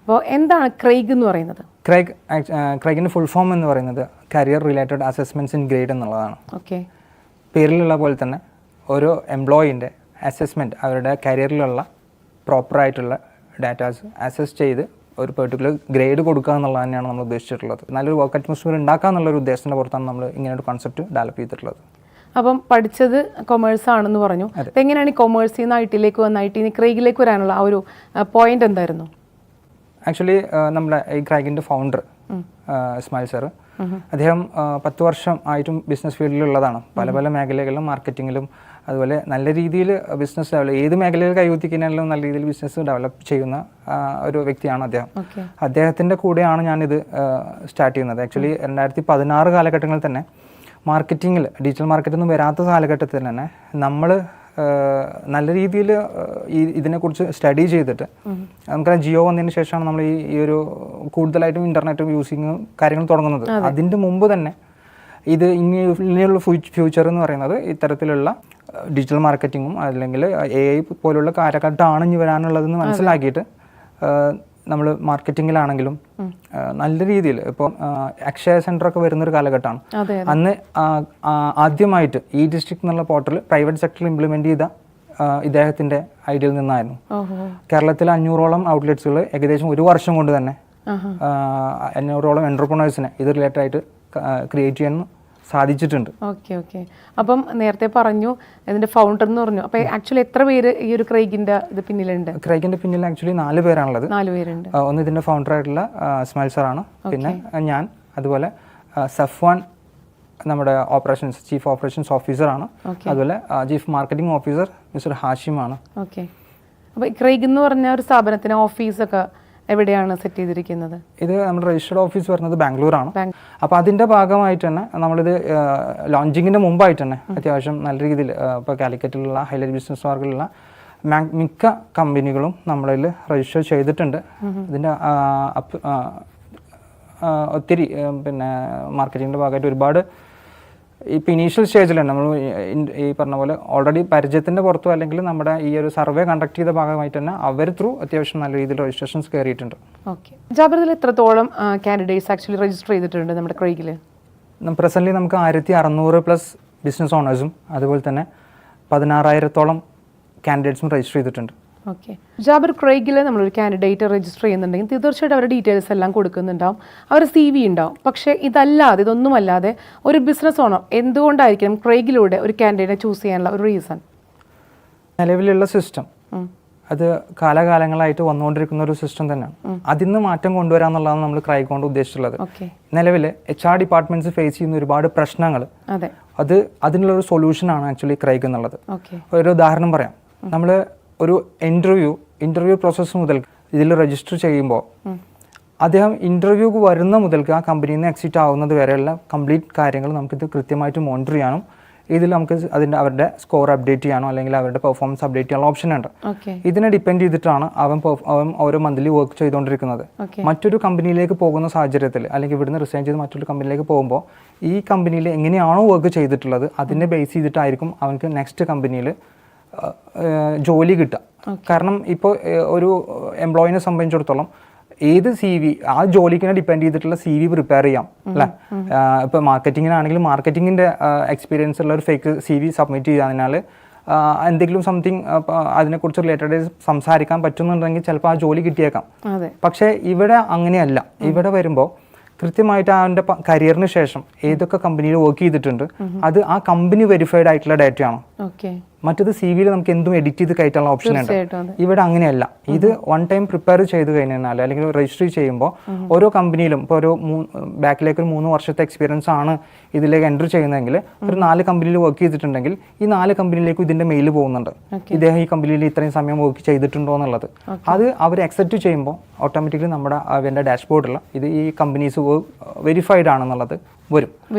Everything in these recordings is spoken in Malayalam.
അപ്പോൾ എന്താണ് ക്രെയ്ഗ് എന്ന് പറയുന്നത്? ക്രെയ്ഗിൻ്റെ ഫുൾ ഫോം എന്ന് പറയുന്നത് career related assessments in grade എന്നുള്ളതാണ്. ഓക്കെ. പേരിലുള്ള പോലെ തന്നെ ഓരോ എംപ്ലോയീൻ്റെ അസസ്മെൻറ്റ് അവരുടെ കരിയറിലുള്ള പ്രോപ്പറായിട്ടുള്ള ഡാറ്റാസ് അസസ് ചെയ്ത് ഒരു പെർട്ടിക്കുലർ ഗ്രേഡ് കൊടുക്കുക എന്നുള്ളത് തന്നെയാണ് നമ്മൾ ഉദ്ദേശിച്ചിട്ടുള്ളത്. നല്ലൊരു വർക്ക് അറ്റ്മോസ്ഫിയർ ഉണ്ടാക്കുക എന്നുള്ളൊരു ഉദ്ദേശത്തിൻ്റെ പുറത്താണ് നമ്മൾ ഇങ്ങനൊരു കോൺസെപ്റ്റ് ഡെവലപ്പ് ചെയ്തിട്ടുള്ളത്. അപ്പം പഠിച്ചത് കൊമേഴ്സ് ആണെന്ന് പറഞ്ഞു. എങ്ങനെയാണ് ഈ കൊമേഴ്സിൽ നിന്ന് ഐ.ടിയിലേക്ക് വന്ന് ഐ.ടി ക്രെയ്ഗിലേക്ക് വരാനുള്ള ആ ഒരു പോയിന്റ് എന്തായിരുന്നു? ആക്ച്വലി നമ്മുടെ ഈ ക്രെയ്ഗിൻ്റെ ഫൗണ്ടർ ഇസ്മായിൽ സാറ്, അദ്ദേഹം 10 വർഷം ആയിട്ടും ബിസിനസ് ഫീൽഡിലുള്ളതാണ്. പല പല മേഖലകളിലും മാർക്കറ്റിങ്ങിലും അതുപോലെ നല്ല രീതിയിൽ ബിസിനസ് ഡെവലപ്പ് ഏത് മേഖലയിൽ കൈവത്തിക്കാനാലും നല്ല രീതിയിൽ ബിസിനസ് ഡെവലപ്പ് ചെയ്യുന്ന ഒരു വ്യക്തിയാണ് അദ്ദേഹം. അദ്ദേഹത്തിൻ്റെ കൂടെയാണ് ഞാനിത് സ്റ്റാർട്ട് ചെയ്യുന്നത്. ആക്ച്വലി 2016 കാലഘട്ടങ്ങളിൽ തന്നെ മാർക്കറ്റിങ്ങിൽ ഡിജിറ്റൽ മാർക്കറ്റൊന്നും വരാത്ത കാലഘട്ടത്തിൽ തന്നെ നമ്മൾ നല്ല രീതിയിൽ ഇതിനെക്കുറിച്ച് സ്റ്റഡി ചെയ്തിട്ട് നമുക്കറിയാം ജിയോ വന്നതിന് ശേഷമാണ് നമ്മൾ ഈ ഒരു കൂടുതലായിട്ടും ഇൻ്റർനെറ്റും യൂസിങ്ങും കാര്യങ്ങൾ തുടങ്ങുന്നത്. അതിൻ്റെ മുമ്പ് തന്നെ ഇത് ഇനിയുള്ള ഫ്യൂച്ചർ എന്ന് പറയുന്നത് ഇത്തരത്തിലുള്ള ഡിജിറ്റൽ മാർക്കറ്റിങ്ങും അല്ലെങ്കിൽ AI പോലുള്ള കാലഘട്ടമാണ് ഇനി വരാനുള്ളതെന്ന് മനസ്സിലാക്കിയിട്ട് നമ്മൾ മാർക്കറ്റിങ്ങിലാണെങ്കിലും നല്ല രീതിയിൽ ഇപ്പോൾ അക്ഷയ സെൻ്ററൊക്കെ വരുന്നൊരു കാലഘട്ടമാണ്. അന്ന് ആദ്യമായിട്ട് ഈ ഡിസ്ട്രിക്ട് എന്നുള്ള പോർട്ടൽ പ്രൈവറ്റ് സെക്ടറിൽ ഇംപ്ലിമെൻറ്റ് ചെയ്ത ഇദ്ദേഹത്തിൻ്റെ ഐഡിയയിൽ നിന്നായിരുന്നു. കേരളത്തിൽ 500ഓളം ഔട്ട്ലെറ്റ്സുകൾ ഏകദേശം 1 വർഷം കൊണ്ട് തന്നെ 500ഓളം എൻ്റർപ്രണേഴ്സിനെ ഇത് റിലേറ്റഡ് ആയിട്ട് ക്രിയേറ്റ് ചെയ്യാൻ സാധിച്ചിട്ടുണ്ട്. Okay okay. അപ്പം നേരത്തെ പറഞ്ഞു ഇതിൻ്റെ ഫൗണ്ടർ എന്ന് പറഞ്ഞു. അപ്പോൾ ആക്ച്വലി എത്ര പേര് ഈ ഒരു ക്രെയ്ഗിൻ്റെ ഇത് പിന്നിലുണ്ട്? ക്രെയ്ഗിൻ്റെ പിന്നിൽ ആക്ച്വലി 4 പേരാണുള്ളത്. 4 പേരുണ്ട്. ഒന്ന് ഇതിൻ്റെ ഫൗണ്ടറായിട്ടുള്ള ഇസ്മായിൽ സാറാണ്, പിന്നെ ഞാൻ, അതുപോലെ സഫ്വാൻ നമ്മുടെ ഓപ്പറേഷൻസ് ചീഫ് ഓപ്പറേഷൻസ് ഓഫീസറാണ്, അതുപോലെ ചീഫ് മാർക്കറ്റിംഗ് ഓഫീസർ മിസ്റ്റർ ഹാഷിമാണ്. ഓക്കെ. അപ്പോൾ ക്രെയ്ഗ് എന്ന് പറഞ്ഞ ഒരു സ്ഥാപനത്തിന് ഓഫീസൊക്കെ എവിടെയാണ് സെറ്റ് ചെയ്തിരിക്കുന്നത്? ഇത് നമ്മുടെ രജിസ്റ്റേർഡ് ഓഫീസ് വരുന്നത് ബാംഗ്ലൂരാണ്. അപ്പോൾ അതിൻ്റെ ഭാഗമായിട്ട് തന്നെ നമ്മളിത് ലോഞ്ചിങ്ങിൻ്റെ മുമ്പായിട്ട് തന്നെ അത്യാവശ്യം നല്ല രീതിയിൽ ഇപ്പോൾ കാലിക്കറ്റിലുള്ള ഹൈലൈറ്റ് ബിസിനസ് പാർക്കിലുള്ള മിക്ക കമ്പനികളും നമ്മളിൽ രജിസ്റ്റർ ചെയ്തിട്ടുണ്ട്. ഇതിൻ്റെ ഒത്തിരി പിന്നെ മാർക്കറ്റിങ്ങിൻ്റെ ഭാഗമായിട്ട് ഒരുപാട് ഇപ്പോൾ ഇനീഷ്യൽ സ്റ്റേജിലാണ് നമ്മൾ ഈ പറഞ്ഞ പോലെ ഓൾറെഡി പരിചയത്തിൻ്റെ പുറത്തും അല്ലെങ്കിൽ നമ്മുടെ ഈ ഒരു സർവേ കണ്ടക്ട് ചെയ്ത ഭാഗമായിട്ട് തന്നെ അവർ ത്രൂ അത്യാവശ്യം നല്ല രീതിയിൽ രജിസ്ട്രേഷൻസ് കയറിയിട്ടുണ്ട്. ഓക്കെ. ജാബിറിൽ എത്രത്തോളം കാൻഡിഡേറ്റ്സ് ആക്ച്വലി രജിസ്റ്റർ ചെയ്തിട്ടുണ്ട് നമ്മുടെ ക്രെയ്ഗിൽ? പ്രസൻ്റ്ലി നമുക്ക് 1600+ ബിസിനസ് ഓണേഴ്സും അതുപോലെ തന്നെ 16,000-ഓളം കാൻഡിഡേറ്റ്സും രജിസ്റ്റർ ചെയ്തിട്ടുണ്ട്. ഓക്കെ. ജാബിർ, ക്രെയ്ഗിൽ നമ്മളൊരു കാൻഡിഡേറ്റ് രജിസ്റ്റർ ചെയ്യുന്നുണ്ടെങ്കിൽ തീർച്ചയായിട്ടും അവരുടെ ഡീറ്റെയിൽസ് എല്ലാം കൊടുക്കുന്നുണ്ടാവും, അവരുടെ CV ഉണ്ടാവും. പക്ഷേ ഇതല്ലാതെ ഇതൊന്നുമല്ലാതെ ഒരു ബിസിനസ് ഓണർ എന്തുകൊണ്ടായിരിക്കും ക്രെയ്ഗിലൂടെ ഒരു കാൻഡിഡേറ്റിനെ ചൂസ് ചെയ്യാനുള്ള ഒരു റീസൺ? നിലവിലുള്ള സിസ്റ്റം അത് കാലകാലങ്ങളായിട്ട് വന്നുകൊണ്ടിരിക്കുന്ന ഒരു സിസ്റ്റം തന്നെയാണ്. അതിന്ന് മാറ്റം കൊണ്ടുവരാന്നുള്ളതാണ് നമ്മൾ ക്രെയ്ഗ് കൊണ്ട് ഉദ്ദേശിച്ചിട്ടുള്ളത്. നിലവിൽ HR ഡിപ്പാർട്ട്മെന്റ്സ് ഫേസ് ചെയ്യുന്ന ഒരുപാട് പ്രശ്നങ്ങൾ അതിനുള്ളൊരു സൊല്യൂഷനാണ് ആക്ച്വലി ക്രെയ്ഗ് എന്നുള്ളത്. ഒരു ഉദാഹരണം പറയാം. നമ്മൾ ഒരു ഇൻ്റർവ്യൂ പ്രോസസ്സ് മുതൽ ഇതിൽ രജിസ്റ്റർ ചെയ്യുമ്പോൾ അദ്ദേഹം ഇൻ്റർവ്യൂക്ക് വരുന്ന മുതൽക്ക് ആ കമ്പനിയിൽ നിന്ന് എക്സിറ്റ് ആവുന്നത് വരെയുള്ള കംപ്ലീറ്റ് കാര്യങ്ങൾ നമുക്കിത് കൃത്യമായിട്ട് മോണിറ്റർ ചെയ്യാനും ഇതിൽ നമുക്ക് അവരുടെ സ്കോർ അപ്ഡേറ്റ് ചെയ്യാനോ അല്ലെങ്കിൽ അവരുടെ പെർഫോമൻസ് അപ്ഡേറ്റ് ചെയ്യാനുള്ള ഓപ്ഷൻ ഉണ്ട്. ഇതിനെ ഡിപ്പെൻഡ് ചെയ്തിട്ടാണ് അവൻ ഓരോ മന്ത്ലി വർക്ക് ചെയ്തുകൊണ്ടിരിക്കുന്നത്. മറ്റൊരു കമ്പനിയിലേക്ക് പോകുന്ന സാഹചര്യത്തിൽ അല്ലെങ്കിൽ ഇവിടുന്ന് റിസൈൻ ചെയ്ത് മറ്റൊരു കമ്പനിയിലേക്ക് പോകുമ്പോൾ ഈ കമ്പനിയിൽ എങ്ങനെയാണോ വർക്ക് ചെയ്തിട്ടുള്ളത് അതിനെ ബേസ് ചെയ്തിട്ടായിരിക്കും അവർക്ക് നെക്സ്റ്റ് കമ്പനിയിൽ ജോലി കിട്ടുക. കാരണം ഇപ്പോൾ ഒരു എംപ്ലോയിനെ സംബന്ധിച്ചിടത്തോളം ഏത് CV ആ ജോലിക്കിനെ ഡിപ്പെൻഡ് ചെയ്തിട്ടുള്ള CV പ്രിപ്പയർ ചെയ്യാം അല്ലേ. ഇപ്പോൾ മാർക്കറ്റിങ്ങിനാണെങ്കിലും മാർക്കറ്റിങ്ങിൻ്റെ എക്സ്പീരിയൻസ് ഉള്ള ഒരു ഫേക്ക് CV സബ്മിറ്റ് ചെയ്തതിനാൽ എന്തെങ്കിലും സംതിങ് അതിനെക്കുറിച്ച് റിലേറ്റഡ് സംസാരിക്കാൻ പറ്റുന്നുണ്ടെങ്കിൽ ചിലപ്പോൾ ആ ജോലി കിട്ടിയേക്കാം. പക്ഷേ ഇവിടെ അങ്ങനെയല്ല. ഇവിടെ വരുമ്പോൾ കൃത്യമായിട്ട് അവൻ്റെ കരിയറിന് ശേഷം ഏതൊക്കെ കമ്പനിയിൽ വർക്ക് ചെയ്തിട്ടുണ്ട് അത് ആ കമ്പനി വെരിഫൈഡ് ആയിട്ടുള്ള ഡേറ്റയാണ്. മറ്റത് CV-യിൽ നമുക്ക് എന്തും എഡിറ്റ് ചെയ്ത് കയറ്റാനുള്ള ഓപ്ഷൻ ഉണ്ട്. ഇവിടെ അങ്ങനെയല്ല. ഇത് 1 ടൈം പ്രിപ്പയർ ചെയ്ത് കഴിഞ്ഞാൽ അല്ലെങ്കിൽ രജിസ്റ്റർ ചെയ്യുമ്പോൾ ഓരോ കമ്പനിയിലും ഇപ്പോൾ ഒരു ബാക്കിലേക്ക് ഒരു 3 വർഷത്തെ എക്സ്പീരിയൻസ് ആണ് ഇതിലേക്ക് എൻ്റർ ചെയ്യുന്നതെങ്കിൽ ഒരു 4 കമ്പനിയിൽ വർക്ക് ചെയ്തിട്ടുണ്ടെങ്കിൽ ഈ 4 കമ്പനിയിലേക്കും ഇതിൻ്റെ മെയിൽ പോകുന്നുണ്ട്, ഇദ്ദേഹം ഈ കമ്പനിയിൽ ഇത്രയും സമയം വർക്ക് ചെയ്തിട്ടുണ്ടോ എന്നുള്ളത്. അത് അവർ അക്സെപ്റ്റ് ചെയ്യുമ്പോൾ ഓട്ടോമാറ്റിക്കലി നമ്മുടെ അവൻ്റെ ഡാഷ്ബോർഡിൽ ഇത് ഈ കമ്പനീസ് വെരിഫൈഡ് ആണെന്നുള്ളത് വരും.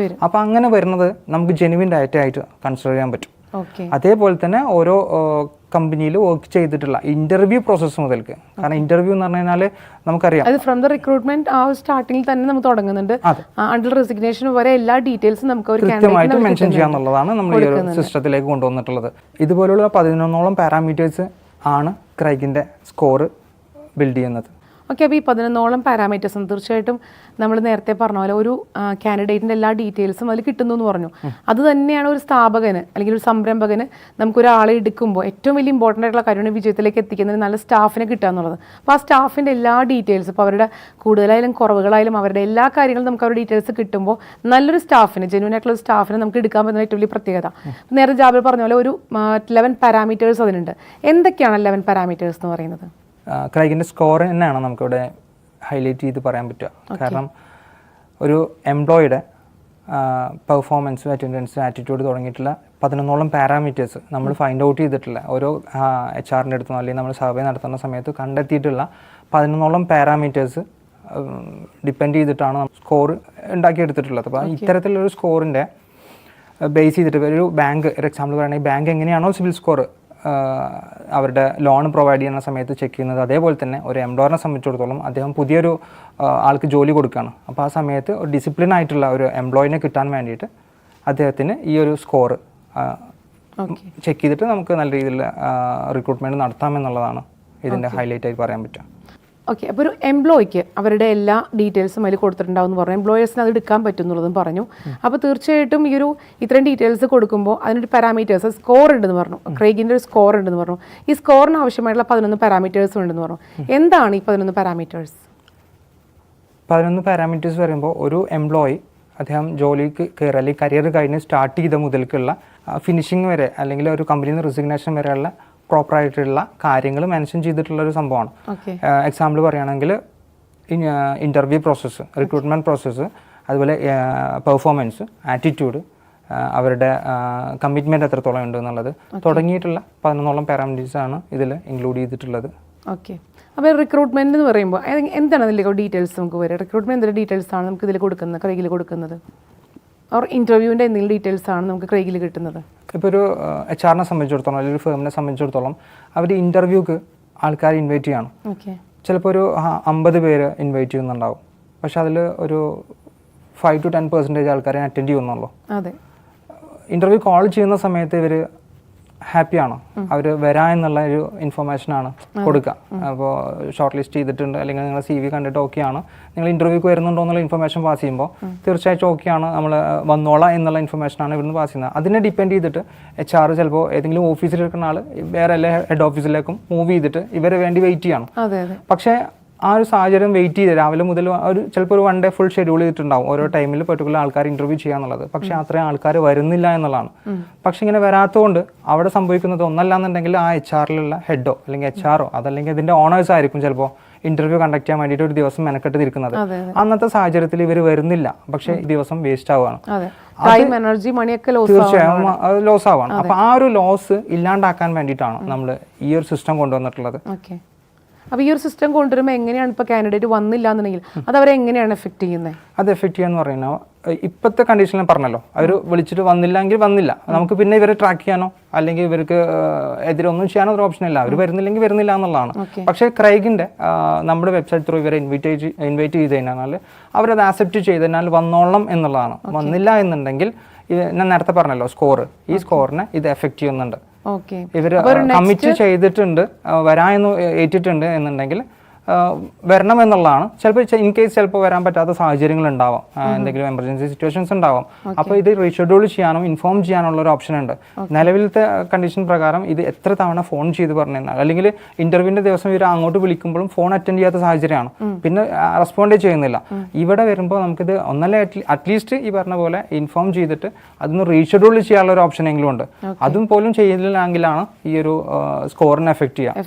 അപ്പോൾ അങ്ങനെ വരുന്നത് നമുക്ക് ജെനുവിൻ ഡാറ്റ ആയിട്ട് കൺസിഡർ ചെയ്യാൻ പറ്റും. അതേപോലെ തന്നെ ഓരോ കമ്പനിയിൽ വർക്ക് ചെയ്തിട്ടുള്ള ഇന്റർവ്യൂ പ്രോസസ്സ് മുതൽക്ക്, കാരണം ഇന്റർവ്യൂ എന്ന് പറഞ്ഞു കഴിഞ്ഞാൽ നമുക്കറിയാം അത് ഫ്രം ദ റിക്രൂട്ട്മെന്റ് ആ സ്റ്റാർട്ടിങ്ങിൽ തന്നെ നമുക്ക് തുടങ്ങുന്നുണ്ട്, അണ്ടർ റെസിഗ്നേഷൻ വരെ എല്ലാ ഡീറ്റെയിൽസും നമുക്ക് കൃത്യമായിട്ട് മെൻഷൻ ചെയ്യാന്നുള്ളതാണ് നമ്മൾ ഈ ഒരു സിസ്റ്റത്തിലേക്ക് കൊണ്ടുവന്നിട്ടുള്ളത്. ഇതുപോലുള്ള 11ഓളം പാരാമീറ്റേഴ്സ് ആണ് ക്രെയ്ഗിന്റെ സ്കോർ ബിൽഡ് ചെയ്യുന്നത്. ഓക്കെ, അപ്പോൾ ഈ 11ഓളം പാരാമീറ്റേഴ്സും തീർച്ചയായിട്ടും നമ്മൾ നേരത്തെ പറഞ്ഞ പോലെ ഒരു കാൻഡിഡേറ്റിൻ്റെ എല്ലാ ഡീറ്റെയിൽസും അതിൽ കിട്ടുന്നു എന്ന് പറഞ്ഞു. അത് തന്നെയാണ് ഒരു സ്ഥാപകന് അല്ലെങ്കിൽ ഒരു സംരംഭകന് നമുക്കൊരാളെ എടുക്കുമ്പോൾ ഏറ്റവും വലിയ ഇമ്പോർട്ടൻ്റ് ആയിട്ടുള്ള കാര്യമാണ് വിജയത്തിലേക്ക് എത്തിക്കുന്നതിന് നല്ല സ്റ്റാഫിനെ കിട്ടുക എന്നുള്ളത്. അപ്പോൾ ആ സ്റ്റാഫിൻ്റെ എല്ലാ ഡീറ്റെയിൽസും, ഇപ്പോൾ അവരുടെ കൂടുതലായാലും കുറവുകളായാലും അവരുടെ എല്ലാ കാര്യങ്ങളും നമുക്ക് അവരുടെ ഡീറ്റെയിൽസ് കിട്ടുമ്പോൾ നല്ലൊരു സ്റ്റാഫിന്, ജെന്യൂൻ ആയിട്ടുള്ള ഒരു സ്റ്റാഫിനെ നമുക്ക് എടുക്കാൻ പറ്റുന്ന ഏറ്റവും വലിയ പ്രത്യേകത. നേരത്തെ ജാബിർ പറഞ്ഞ പോലെ ഒരു 11 പാരാമീറ്റേഴ്സ് അതിനുണ്ട്. എന്തൊക്കെയാണ് 11 പാരാമീറ്റേഴ്സ് എന്ന് പറയുന്നത്? ക്രൈഗിൻ്റെ സ്കോർ തന്നെയാണ് നമുക്കിവിടെ ഹൈലൈറ്റ് ചെയ്ത് പറയാൻ പറ്റുക. കാരണം ഒരു എംപ്ലോയിയുടെ പെർഫോമൻസ്, അറ്റൻഡൻസ്, ആറ്റിറ്റ്യൂഡ് തുടങ്ങിയിട്ടുള്ള 11ഓളം പാരാമീറ്റേഴ്സ് നമ്മൾ ഫൈൻഡ് ഔട്ട് ചെയ്തിട്ടുള്ള ഓരോ HR-ൻ്റെ അടുത്തുനിന്നോ അല്ലെങ്കിൽ നമ്മൾ സർവേ നടത്തുന്ന സമയത്ത് കണ്ടെത്തിയിട്ടുള്ള 11ഓളം പാരാമീറ്റേഴ്സ് ഡിപ്പെൻഡ് ചെയ്തിട്ടാണ് സ്കോർ ഉണ്ടാക്കിയെടുത്തിട്ടുള്ളത്. അപ്പോൾ ഇത്തരത്തിലൊരു സ്കോറിൻ്റെ ബേസ് ചെയ്തിട്ട് ഒരു ബാങ്ക്, ഒരു എക്സാമ്പിൾ പറയുകയാണെങ്കിൽ ബാങ്ക് എങ്ങനെയാണോ സിവിൽ സ്കോർ അവരുടെ ലോൺ പ്രൊവൈഡ് ചെയ്യുന്ന സമയത്ത് ചെക്ക് ചെയ്യുന്നത്, അതേപോലെ തന്നെ ഒരു എംപ്ലോയറിനെ സംബന്ധിച്ചിടത്തോളം അദ്ദേഹം പുതിയൊരു ആൾക്ക് ജോലി കൊടുക്കുകയാണ്. അപ്പോൾ ആ സമയത്ത് ഒരു ഡിസിപ്ലിൻ ആയിട്ടുള്ള ഒരു എംപ്ലോയിനെ കിട്ടാൻ വേണ്ടിയിട്ട് അദ്ദേഹത്തിന് ഈ ഒരു സ്കോർ ചെക്ക് ചെയ്തിട്ട് നമുക്ക് നല്ല രീതിയിൽ റിക്രൂട്ട്മെൻറ്റ് നടത്താമെന്നുള്ളതാണ് ഇതിൻ്റെ ഹൈലൈറ്റ് ആയി പറയാൻ പറ്റുക. ഓക്കെ, അപ്പോൾ ഒരു എംപ്ലോയിക്ക് അവരുടെ എല്ലാ ഡീറ്റെയിൽസും അതിൽ കൊടുത്തിട്ടുണ്ടാവും എന്ന് പറഞ്ഞു. എംപ്ലോയേഴ്സിന് അത് എടുക്കാൻ പറ്റും എന്നുള്ളതും പറഞ്ഞു. അപ്പോൾ തീർച്ചയായിട്ടും ഈ ഒരു ഇത്രയും ഡീറ്റെയിൽസ് കൊടുക്കുമ്പോൾ അതിനൊരു പാരാമീറ്റേഴ്സ് സ്കോർ ഉണ്ടെന്ന് പറഞ്ഞു. ക്രൈഗിൻ്റെ ഒരു സ്കോർ ഉണ്ടെന്ന് പറഞ്ഞു. ഈ സ്കോറിന് ആവശ്യമായിട്ടുള്ള 11 പാരാമീറ്റേഴ്സും ഉണ്ടെന്ന് പറഞ്ഞു. എന്താണ് ഈ 11 പാരാമീറ്റേഴ്സ്? 11 പാരാമീറ്റേഴ്സ് പറയുമ്പോൾ ഒരു എംപ്ലോയി അദ്ദേഹം ജോലിക്ക് കയറി അല്ലെങ്കിൽ കരിയർ കഴിഞ്ഞ് സ്റ്റാർട്ട് ചെയ്ത മുതൽക്കുള്ള ഫിനിഷിങ് വരെ അല്ലെങ്കിൽ ഒരു കമ്പനിയിൽ നിന്ന് റിസിഗ്നേഷൻ വരെയുള്ള പ്രോപ്പറായിട്ടുള്ള കാര്യങ്ങൾ മെൻഷൻ ചെയ്തിട്ടുള്ളൊരു സംഭവമാണ്. എക്സാമ്പിൾ പറയുകയാണെങ്കിൽ ഇൻ്റർവ്യൂ പ്രോസസ്സ്, റിക്രൂട്ട്മെൻറ്റ് പ്രോസസ്സ്, അതുപോലെ പെർഫോമൻസ്, ആറ്റിറ്റ്യൂഡ്, അവരുടെ കമ്മിറ്റ്മെൻറ്റ് എത്രത്തോളം ഉണ്ട് എന്നുള്ളത് തുടങ്ങിയിട്ടുള്ള 11ഓളം പാരാമീറ്റേഴ്സാണ് ഇതിൽ ഇൻക്ലൂഡ് ചെയ്തിട്ടുള്ളത്. ഓക്കെ, അപ്പോൾ റിക്രൂട്ട്മെൻറ്റ് എന്ന് പറയുമ്പോൾ എന്താണ് അതിലേക്ക് ഡീറ്റെയിൽസ് നമുക്ക് വരിക? റിക്രൂട്ട്മെൻറ്റ് എന്തൊരു ഡീറ്റെയിൽസ് ആണ് നമുക്ക് ഇതിൽ കൊടുക്കുന്നത്, ക്രൈഗിൽ കൊടുക്കുന്നത്? ഓർ ഇൻ്റർവ്യൂവിൻ്റെ എന്തെങ്കിലും ഡീറ്റെയിൽസ് ആണ് നമുക്ക് ക്രൈഗിൽ കിട്ടുന്നത്? ഇപ്പോൾ ഒരു HR-നെ സംബന്ധിച്ചിടത്തോളം അല്ലെങ്കിൽ ഒരു ഫേമിനെ സംബന്ധിച്ചിടത്തോളം അവർ ഇൻ്റർവ്യൂക്ക് ആൾക്കാരെ ഇൻവൈറ്റ് ചെയ്യണം. ചിലപ്പോൾ ഒരു 50 പേര് ഇൻവൈറ്റ് ചെയ്യുന്നുണ്ടാവും. പക്ഷെ അതിൽ ഒരു 5 to 10% ആൾക്കാരെ അറ്റൻഡ് ചെയ്യുന്നുള്ളൂ. അതെ, ഇൻ്റർവ്യൂ കോൾ ചെയ്യുന്ന സമയത്ത് ഇവർ ഹാപ്പിയാണോ, അവർ വരാ എന്നുള്ള ഒരു ഇൻഫർമേഷനാണ് കൊടുക്കുക. അപ്പോൾ ഷോർട്ട് ലിസ്റ്റ് ചെയ്തിട്ടുണ്ട് അല്ലെങ്കിൽ നിങ്ങളുടെ CV കണ്ടിട്ട് ഓക്കെയാണ്, നിങ്ങൾ ഇൻ്റർവ്യൂക്ക് വരുന്നുണ്ടോ എന്നുള്ള ഇൻഫർമേഷൻ പാസ് ചെയ്യുമ്പോൾ തീർച്ചയായിട്ടും ഓക്കെയാണ്, നമ്മൾ വന്നോളാം എന്നുള്ള ഇൻഫർമേഷനാണ് ഇവിടുന്ന് പാസ് ചെയ്യുന്നത്. അതിനെ ഡിപ്പെൻഡ് ചെയ്തിട്ട് HR ചിലപ്പോൾ ഏതെങ്കിലും ഓഫീസിലിരിക്കുന്ന ആൾ വേറെ എല്ലാ ഹെഡ് ഓഫീസിലേക്കും മൂവ് ചെയ്തിട്ട് ഇവരെ വേണ്ടി വെയിറ്റ് ചെയ്യണം. പക്ഷേ ആ ഒരു സാഹചര്യം വെയിറ്റ് ചെയ്ത് രാവിലെ മുതൽ ഒരു ചിലപ്പോൾ ഒരു 1 day ഫുൾ ഷെഡ്യൂൾ ചെയ്തിട്ടുണ്ടാവും ഓരോ ടൈമിൽ പെർട്ടിക്കുലർ ആൾക്കാർ ഇൻ്റർവ്യൂ ചെയ്യാന്നുള്ളത്. പക്ഷേ അത്രയും ആൾക്കാർ വരുന്നില്ല എന്നുള്ളതാണ്. പക്ഷെ ഇങ്ങനെ വരാത്തതുകൊണ്ട് അവിടെ സംഭവിക്കുന്നത് ഒന്നല്ലാന്നുണ്ടെങ്കിൽ ആ HR-ലുള്ള ഹെഡോ അല്ലെങ്കിൽ HR-ഓ അതല്ലെങ്കിൽ ഇതിൻ്റെ ഓണേഴ്സ് ആയിരിക്കും ചിലപ്പോൾ ഇൻ്റർവ്യൂ കണ്ടക്ട് ചെയ്യാൻ വേണ്ടിയിട്ട് ഒരു ദിവസം മെനക്കെട്ട് നിൽക്കുന്നത്. അന്നത്തെ സാഹചര്യത്തിൽ ഇവർ വരുന്നില്ല, പക്ഷേ ഈ ദിവസം വേസ്റ്റ് ആവുകയാണ്, തീർച്ചയായും അത് ലോസ് ആവുകയാണ്. അപ്പോൾ ആ ഒരു ലോസ് ഇല്ലാണ്ടാക്കാൻ വേണ്ടിയിട്ടാണ് നമ്മൾ ഈ ഒരു സിസ്റ്റം കൊണ്ടുവന്നിട്ടുള്ളത്. അപ്പോൾ ഈ ഒരു സിസ്റ്റം കൊണ്ടുവരുമ്പോൾ എങ്ങനെയാണ് ഇപ്പോൾ കാൻഡിഡേറ്റ് വന്നില്ല എന്നുണ്ടെങ്കിൽ അത് അവരെ എങ്ങനെയാണ് എഫക്ട് ചെയ്യുന്നത്? അത് എഫക്ട് ചെയ്യാന്ന് പറയുന്നത് ഇപ്പോഴത്തെ കണ്ടീഷനിൽ പറഞ്ഞല്ലോ, അവർ വിളിച്ചിട്ട് വന്നില്ലെങ്കിൽ വന്നില്ല, നമുക്ക് പിന്നെ ഇവരെ ട്രാക്ക് ചെയ്യാനോ അല്ലെങ്കിൽ ഇവർക്ക് എതിരൊന്നും ചെയ്യാനോ ഒരു ഓപ്ഷൻ ഇല്ല. അവർ വരുന്നില്ലെങ്കിൽ വരുന്നില്ല എന്നുള്ളതാണ്. പക്ഷേ ക്രൈഗിൻ്റെ നമ്മുടെ വെബ്സൈറ്റ് ത്രൂ ഇവരെ ഇൻവൈറ്റ് ചെയ്ത് കഴിഞ്ഞാൽ അവരത് ആക്സെപ്റ്റ് ചെയ്തതിനാൽ വന്നോളണം എന്നുള്ളതാണ്. വന്നില്ല എന്നുണ്ടെങ്കിൽ ഞാൻ നേരത്തെ പറഞ്ഞല്ലോ സ്കോർ, ഈ സ്കോറിനെ ഇത് എഫക്ട് ചെയ്യുന്നുണ്ട്. ഇവർ കമ്മിറ്റ് ചെയ്തിട്ടുണ്ട്, വരാമെന്ന് ഏറ്റിട്ടുണ്ട് എന്നുണ്ടെങ്കിൽ വരണം എന്നുള്ളതാണ്. ചിലപ്പോൾ ഇൻ കേസ് ചിലപ്പോൾ വരാൻ പറ്റാത്ത സാഹചര്യങ്ങൾ ഉണ്ടാവാം, എന്തെങ്കിലും എമർജൻസി സിറ്റുവേഷൻസ് ഉണ്ടാവാം. അപ്പോൾ ഇത് റീഷെഡ്യൂൾ ചെയ്യാനോ ഇൻഫോം ചെയ്യാനുള്ള ഒരു ഓപ്ഷൻ ഉണ്ട്. നിലവിലത്തെ കണ്ടീഷൻ പ്രകാരം ഇത് എത്ര തവണ ഫോൺ ചെയ്ത് പറഞ്ഞു അല്ലെങ്കിൽ ഇന്റർവ്യൂവിന്റെ ദിവസം ഇവർ അങ്ങോട്ട് വിളിക്കുമ്പോഴും ഫോൺ അറ്റൻഡ് ചെയ്യാത്ത സാഹചര്യമാണ്, പിന്നെ റെസ്പോണ്ടേ ചെയ്യുന്നില്ല. ഇവിടെ വരുമ്പോൾ നമുക്കിത് ഒന്നല്ല അറ്റ്ലീസ്റ്റ് ഈ പറഞ്ഞ പോലെ ഇൻഫോം ചെയ്തിട്ട് അതൊന്ന് റീഷെഡ്യൂൾ ചെയ്യാനുള്ള ഒരു ഓപ്ഷൻ എങ്കിലും ഉണ്ട്. അതും പോലും ചെയ്തില്ലെങ്കിലാണ് ഈ ഒരു സ്കോറിനെ എഫക്ട് ചെയ്യുക.